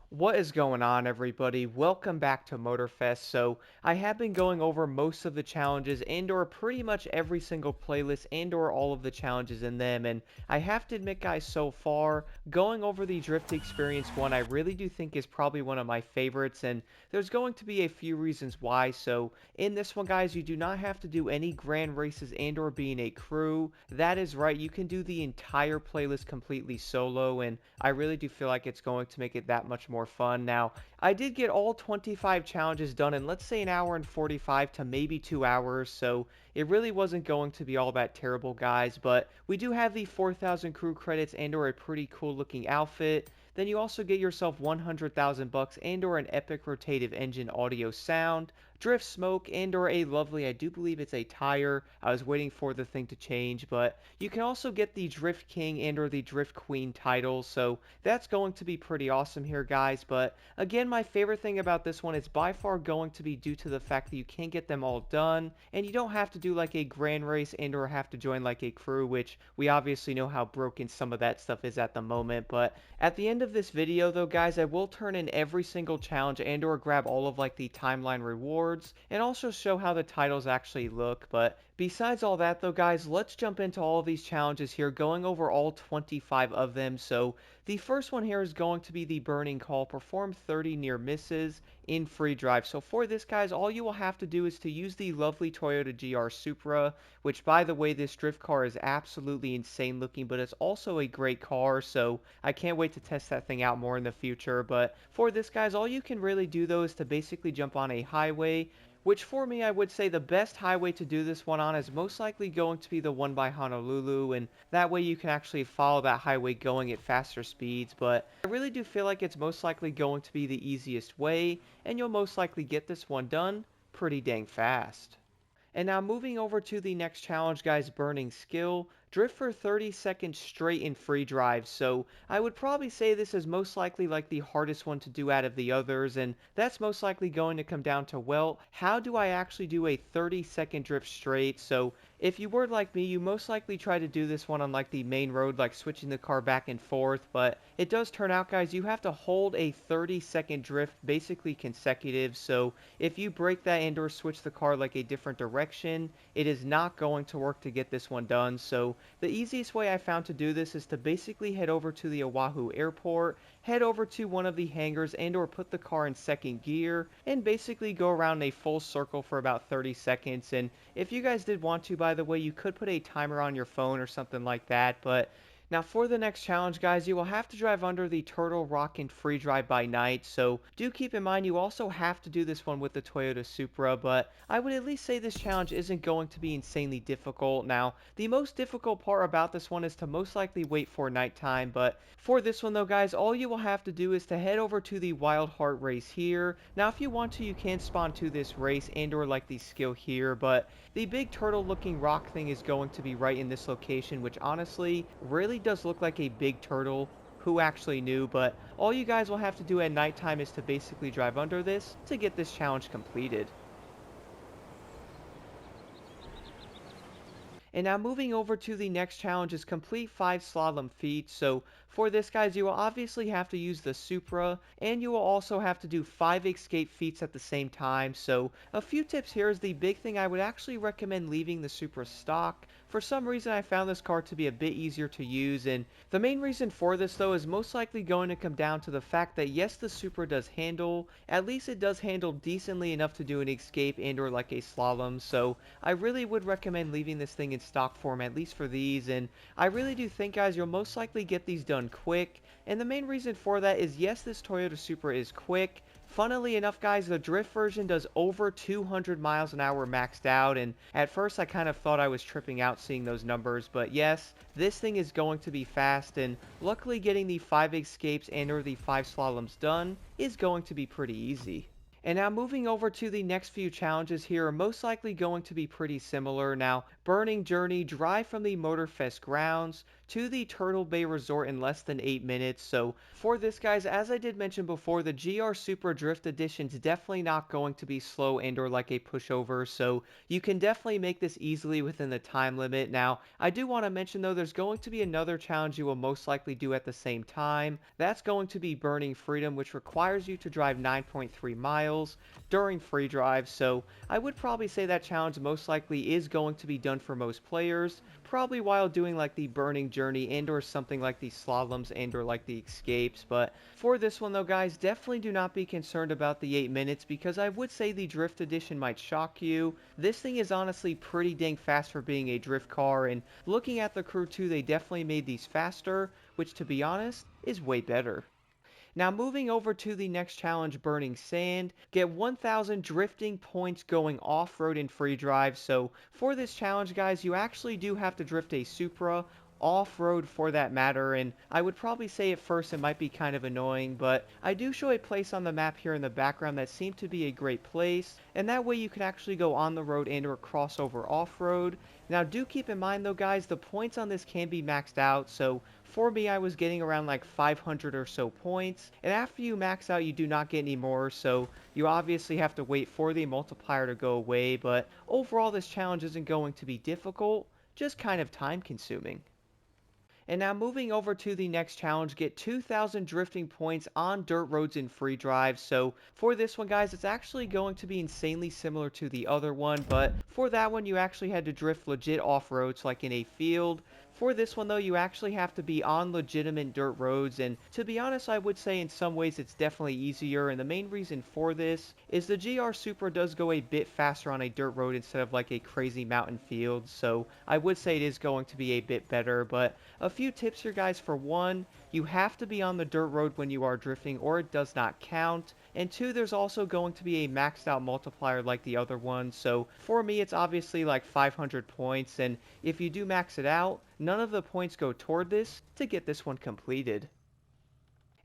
What is going on, everybody? Welcome back to Motorfest. So, I have been going over most of the challenges and/or pretty much every single playlist and/or all of the challenges in them. And I have to admit, guys, so far, going over the Drift Experience one, I really do think is probably one of my favorites. And there's going to be a few reasons why. So, in this one, guys, you do not have to do any grand races and/or being a crew. That is right. You can do the entire playlist completely solo. And I really do feel like it's going to make it that much more fun. Now, I did get all 25 challenges done in, let's say, an hour and 45 to maybe 2 hours, so it really wasn't going to be all that terrible, guys. But we do have the 4,000 crew credits and/or a pretty cool looking outfit. Then you also get yourself 100,000 bucks and/or an epic rotative engine audio sound, drift smoke and/or a lovely, I do believe it's a tire. I was waiting for the thing to change, but you can also get the Drift King and/or the Drift Queen titles, so that's going to be pretty awesome here, guys. But again, my favorite thing about this one is by far going to be due to the fact that you can get them all done, and you don't have to do like a grand race and/or have to join like a crew, which we obviously know how broken some of that stuff is at the moment. But at the end of this video, though, guys, I will turn in every single challenge and/or grab all of like the timeline rewards, and also show how the titles actually look. But besides all that, though, guys, let's jump into all of these challenges here, going over all 25 of them. So the first one here is going to be the Burning Call. Perform 30 near misses in free drive. So for this, guys, all you will have to do is to use the lovely Toyota GR Supra, which, by the way, this drift car is absolutely insane looking, but it's also a great car, so I can't wait to test that thing out more in the future. But for this, guys, all you can really do, though, is to basically jump on a highway, which for me, I would say the best highway to do this one on is most likely going to be the one by Honolulu, and that way you can actually follow that highway going at faster speeds. But I really do feel like it's most likely going to be the easiest way, and you'll most likely get this one done pretty dang fast. And now moving over to the next challenge, guys, Burning Skill. Drift for 30 seconds straight in free drive. So I would probably say this is most likely like the hardest one to do out of the others, and that's most likely going to come down to, well, how do I actually do a 30-second drift straight? So if you were like me, you most likely try to do this one on like the main road, like switching the car back and forth, but it does turn out, guys, you have to hold a 30-second drift basically consecutive. So if you break that and/or switch the car like a different direction, it is not going to work to get this one done. So the easiest way I found to do this is to basically head over to the Oahu airport, head over to one of the hangars and/or put the car in second gear, and basically go around a full circle for about 30 seconds. And if you guys did want to, by the way, you could put a timer on your phone or something like that. But now for the next challenge, guys, you will have to drive under the Turtle Rock in free drive by night, so do keep in mind you also have to do this one with the Toyota Supra, but I would at least say this challenge isn't going to be insanely difficult. Now, the most difficult part about this one is to most likely wait for nighttime, but for this one though, guys, all you will have to do is to head over to the Wild Heart race here. Now, if you want to, you can spawn to this race and/or like the skill here, but the big turtle looking rock thing is going to be right in this location, which honestly really does look like a big turtle. Who actually knew? But all you guys will have to do at nighttime is to basically drive under this to get this challenge completed. And now moving over to the next challenge is complete 5 slalom feats. So for this, guys, you will obviously have to use the Supra, and you will also have to do 5 escape feats at the same time. So a few tips here is the big thing: I would actually recommend leaving the Supra stock. For some reason, I found this car to be a bit easier to use, and the main reason for this, though, is most likely going to come down to the fact that yes, the Supra does handle, at least it does handle decently enough to do an escape and/or like a slalom. So I really would recommend leaving this thing in stock form, at least for these, and I really do think, guys, you'll most likely get these done quick. And the main reason for that is yes, this Toyota Supra is quick. Funnily enough, guys, the drift version does over 200 miles an hour maxed out, and at first I kind of thought I was tripping out seeing those numbers, but yes, this thing is going to be fast, and luckily getting the 5 escapes and/or the 5 slaloms done is going to be pretty easy. And now moving over to the next few challenges here are most likely going to be pretty similar. Now, Burning Journey, drive from the Motorfest grounds to the Turtle Bay Resort in less than 8 minutes. So for this, guys, as I did mention before, the GR Super Drift Edition is definitely not going to be slow and or like a pushover. So you can definitely make this easily within the time limit. Now, I do want to mention though, there's going to be another challenge you will most likely do at the same time. That's going to be Burning Freedom, which requires you to drive 9.3 miles during free drive. So I would probably say that challenge most likely is going to be done for most players, probably while doing like the Burning Journey and or something like the slaloms and or like the escapes. But for this one though, guys, definitely do not be concerned about the 8 minutes, because I would say the Drift Edition might shock you. This thing is honestly pretty dang fast for being a drift car, and looking at the Crew 2, they definitely made these faster, which to be honest is way better. Now moving over to the next challenge, Burning Sand, get 1000 drifting points going off-road in free drive. So for this challenge, guys, you actually do have to drift a Supra off-road for that matter, and I would probably say at first it might be kind of annoying, but I do show a place on the map here in the background that seemed to be a great place, and that way you can actually go on the road and or cross over off-road. Now do keep in mind though, guys, the points on this can be maxed out. So for me, I was getting around like 500 or so points, and after you max out you do not get any more, so you obviously have to wait for the multiplier to go away. But overall, this challenge isn't going to be difficult, just kind of time consuming. And now moving over to the next challenge, get 2000 drifting points on dirt roads in free drive. So for this one, guys, it's actually going to be insanely similar to the other one, but for that one you actually had to drift legit off-roads like in a field. For this one though, you actually have to be on legitimate dirt roads, and to be honest, I would say in some ways it's definitely easier, and the main reason for this is the GR Supra does go a bit faster on a dirt road instead of like a crazy mountain field, so I would say it is going to be a bit better. But a few tips here, guys. For one, you have to be on the dirt road when you are drifting or it does not count. And two, there's also going to be a maxed out multiplier like the other one. So for me, it's obviously like 500 points. And if you do max it out, none of the points go toward this to get this one completed.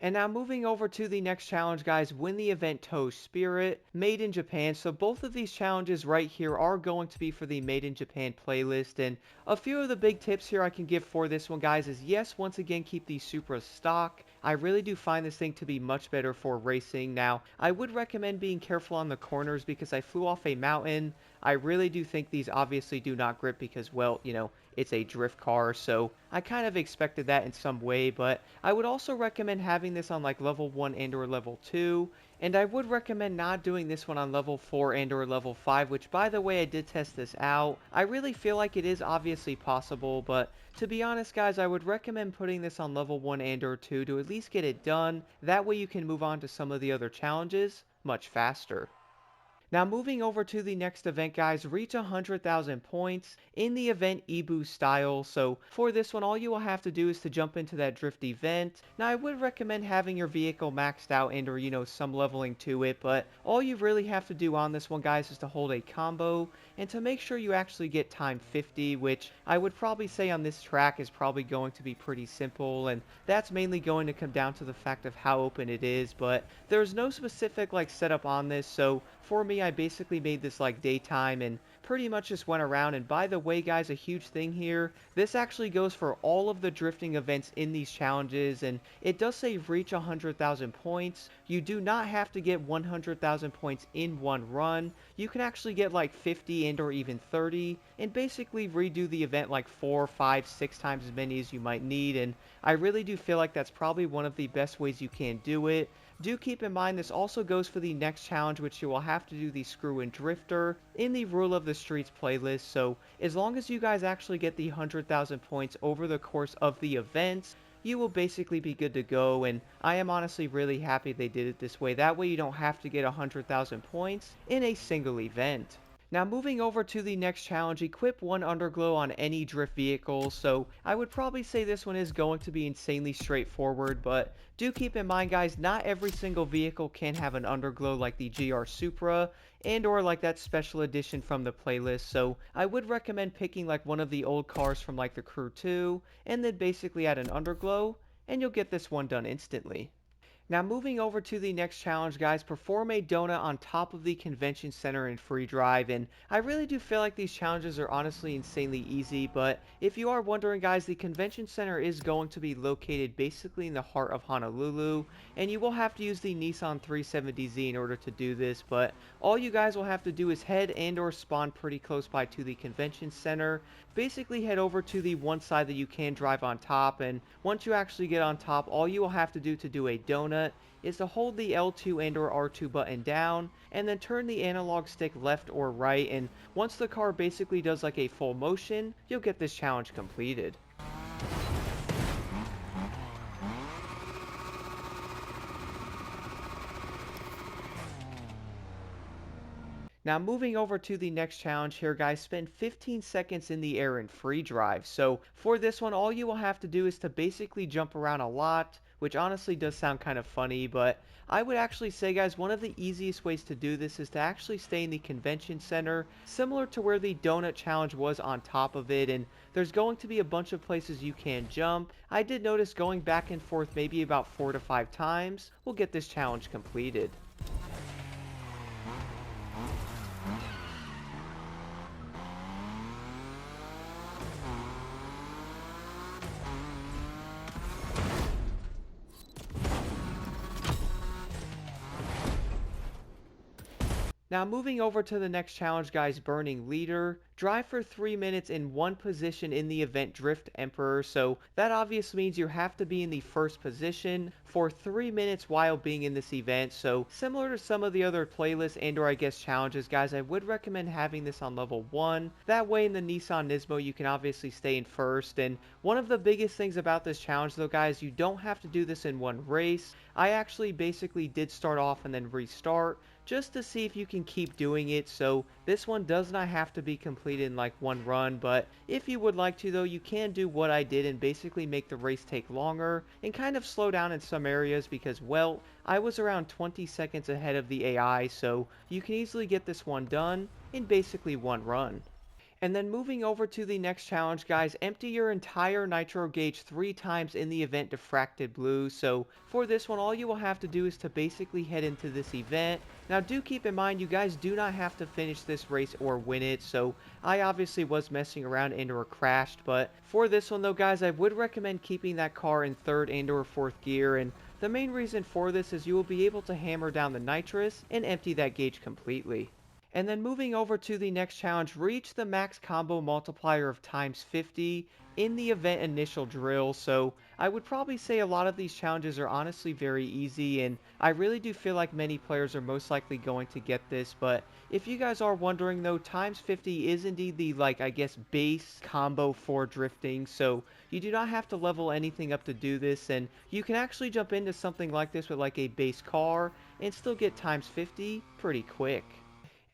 And now moving over to the next challenge, guys, win the event Toe Spirit, Made in Japan. So both of these challenges right here are going to be for the Made in Japan playlist. And a few of the big tips here I can give for this one, guys, is yes, once again, keep the Supra stock. I really do find this thing to be much better for racing. Now, I would recommend being careful on the corners because I flew off a mountain. I really do think these obviously do not grip because, well, it's a drift car, so I kind of expected that in some way. But I would also recommend having this on like level 1 and or level 2, and I would recommend not doing this one on level 4 and or level 5, which by the way, I did test this out. I really feel like it is obviously possible, but to be honest, guys, I would recommend putting this on level 1 and or 2 to at least get it done. That way you can move on to some of the other challenges much faster. Now moving over to the next event, guys, reach 100,000 points in the event Ebu style. So for this one, all you will have to do is to jump into that drift event. Now I would recommend having your vehicle maxed out and or some leveling to it, but all you really have to do on this one, guys, is to hold a combo and to make sure you actually get time 50, which I would probably say on this track is probably going to be pretty simple, and that's mainly going to come down to the fact of how open it is. But there's no specific like setup on this, so for me, I basically made this like daytime and pretty much just went around. And by the way, guys, a huge thing here, this actually goes for all of the drifting events in these challenges, and it does say reach 100,000 points. You do not have to get 100,000 points in one run. You can actually get like 50 and or even 30 and basically redo the event like 4, 5, 6 times as many as you might need, and I really do feel like that's probably one of the best ways you can do it. Do keep in mind this also goes for the next challenge, which you will have to do the Screw and Drifter in the Rule of the Streets playlist. So as long as you guys actually get the 100,000 points over the course of the events, you will basically be good to go, and I am honestly really happy they did it this way. That way you don't have to get 100,000 points in a single event. Now moving over to the next challenge, equip one underglow on any drift vehicle. So I would probably say this one is going to be insanely straightforward, but do keep in mind, guys, not every single vehicle can have an underglow like the GR Supra and or like that special edition from the playlist. So I would recommend picking like one of the old cars from like the Crew 2 and then basically add an underglow and you'll get this one done instantly. Now moving over to the next challenge, guys, perform a donut on top of the convention center in free drive. And I really do feel like these challenges are honestly insanely easy, but if you are wondering, guys, the convention center is going to be located basically in the heart of Honolulu, and you will have to use the Nissan 370Z in order to do this. But all you guys will have to do is head and or spawn pretty close by to the convention center. Basically head over to the one side that you can drive on top, and once you actually get on top, all you will have to do a donut is to hold the L2 and or R2 button down and then turn the analog stick left or right, and once the car basically does like a full motion, you'll get this challenge completed. Now moving over to the next challenge here, guys, spend 15 seconds in the air in free drive. So for this one, all you will have to do is to basically jump around a lot, which honestly does sound kind of funny, but I would actually say, guys, one of the easiest ways to do this is to actually stay in the convention center, similar to where the donut challenge was on top of it, and there's going to be a bunch of places you can jump. I did notice going back and forth maybe about 4 to 5 times will get this challenge completed. Now moving over to the next challenge, guys, Burning Leader. Drive for 3 minutes in one position in the event Drift Emperor. So that obviously means you have to be in the first position for 3 minutes while being in this event. So similar to some of the other playlists and or I guess challenges, guys, I would recommend having this on level 1. That way in the Nissan Nismo you can obviously stay in first. And one of the biggest things about this challenge though, guys, you don't have to do this in one race. I actually basically did start off and then restart, just to see if you can keep doing it. So this one does not have to be completed in like one run, but if you would like to though, you can do what I did and basically make the race take longer and kind of slow down in some areas because, well, I was around 20 seconds ahead of the AI, so you can easily get this one done in basically one run. And then moving over to the next challenge, guys, empty your entire nitro gauge 3 times in the event Diffracted Blue. So for this one, all you will have to do is to basically head into this event. Now do keep in mind, you guys do not have to finish this race or win it. So I obviously was messing around and or crashed, but for this one though, guys, I would recommend keeping that car in 3rd and or 4th gear. And the main reason for this is you will be able to hammer down the nitrous and empty that gauge completely. And then moving over to the next challenge, reach the max combo multiplier of times 50 in the event initial drill. So I would probably say a lot of these challenges are honestly very easy, and I really do feel like many players are most likely going to get this. But if you guys are wondering though, times 50 is indeed the, like, I guess base combo for drifting. So you do not have to level anything up to do this, and you can actually jump into something like this with like a base car and still get times 50 pretty quick.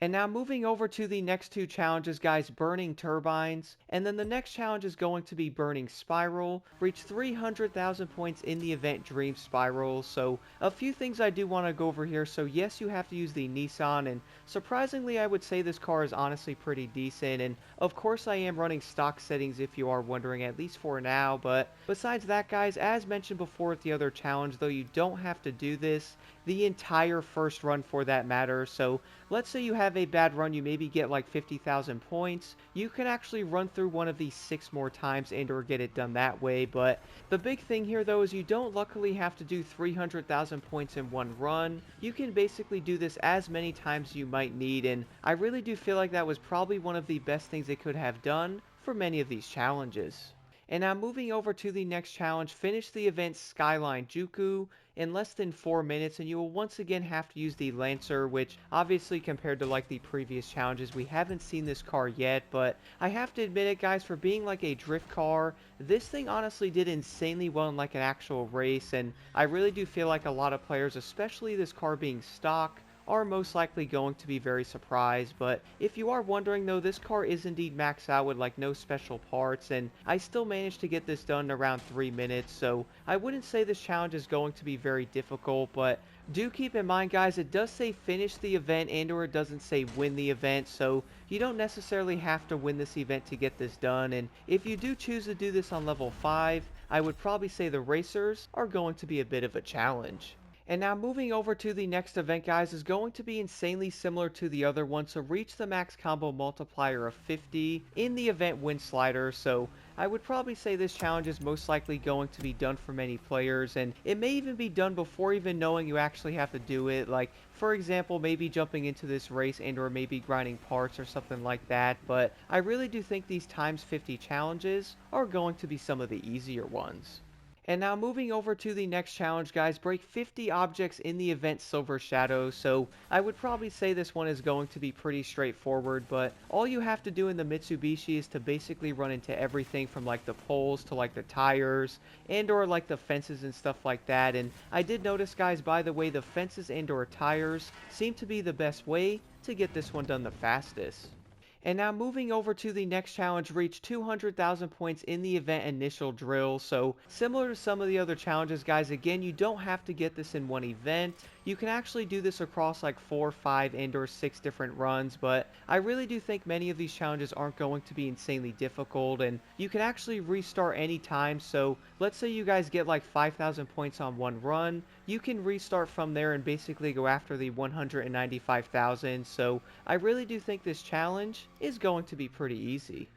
And now moving over to the next 2 challenges, guys, Burning Turbines. And then the next challenge is going to be Burning Spiral. Reach 300,000 points in the event Dream Spiral. So a few things I do want to go over here. So yes, you have to use the Nissan, and surprisingly I would say this car is honestly pretty decent. And of course I am running stock settings if you are wondering, at least for now. But besides that, guys, as mentioned before with the other challenge though, you don't have to do this the entire first run for that matter. So let's say you have a bad run, you maybe get like 50,000 points. You can actually run through one of these 6 more times and or get it done that way. But the big thing here though is you don't luckily have to do 300,000 points in one run. You can basically do this as many times as you might need, and I really do feel like that was probably one of the best things they could have done for many of these challenges. And now moving over to the next challenge, finish the event Skyline Juku in less than 4 minutes, and you will once again have to use the Lancer, which obviously compared to like the previous challenges, we haven't seen this car yet, but I have to admit it, guys, for being like a drift car, this thing honestly did insanely well in like an actual race, and I really do feel like a lot of players, especially this car being stock, are most likely going to be very surprised. But if you are wondering though, this car is indeed maxed out with like no special parts, and I still managed to get this done in around 3 minutes, so I wouldn't say this challenge is going to be very difficult. But do keep in mind, guys, it does say finish the event and or it doesn't say win the event, so you don't necessarily have to win this event to get this done. And if you do choose to do this on level 5, I would probably say the racers are going to be a bit of a challenge. And now moving over to the next event, guys, is going to be insanely similar to the other one. So reach the max combo multiplier of 50 in the event win slider. So I would probably say this challenge is most likely going to be done for many players, and it may even be done before even knowing you actually have to do it. Like, for example, maybe jumping into this race and or maybe grinding parts or something like that. But I really do think these times 50 challenges are going to be some of the easier ones. And now moving over to the next challenge, guys, break 50 objects in the event Silver Shadow. So I would probably say this one is going to be pretty straightforward, but all you have to do in the Mitsubishi is to basically run into everything from like the poles to like the tires and or like the fences and stuff like that. And I did notice, guys, by the way, the fences and or tires seem to be the best way to get this one done the fastest. And now moving over to the next challenge, reach 200,000 points in the event initial drill. So similar to some of the other challenges, guys, again, you don't have to get this in one event. You can actually do this across like 4, 5, and or 6 different runs, but I really do think many of these challenges aren't going to be insanely difficult, and you can actually restart anytime. So let's say you guys get like 5,000 points on one run, you can restart from there and basically go after the 195,000. So I really do think this challenge is going to be pretty easy.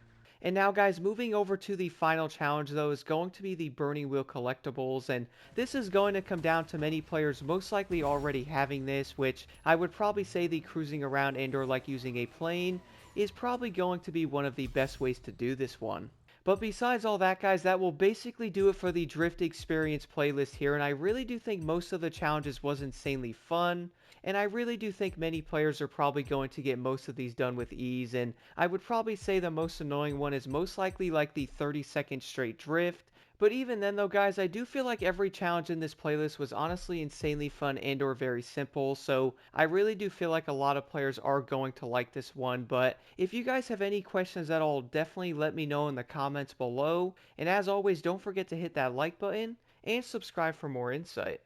And now, guys, moving over to the final challenge, though, is going to be the Burning Wheel collectibles, and this is going to come down to many players most likely already having this, which I would probably say the cruising around and or like using a plane is probably going to be one of the best ways to do this one. But besides all that, guys, that will basically do it for the Drift Experience playlist here, and I really do think most of the challenges was insanely fun, and I really do think many players are probably going to get most of these done with ease, and I would probably say the most annoying one is most likely like the 30-second straight drift. But even then though, guys, I do feel like every challenge in this playlist was honestly insanely fun and or very simple, so I really do feel like a lot of players are going to like this one. But if you guys have any questions at all, definitely let me know in the comments below, and as always, don't forget to hit that like button and subscribe for more insight.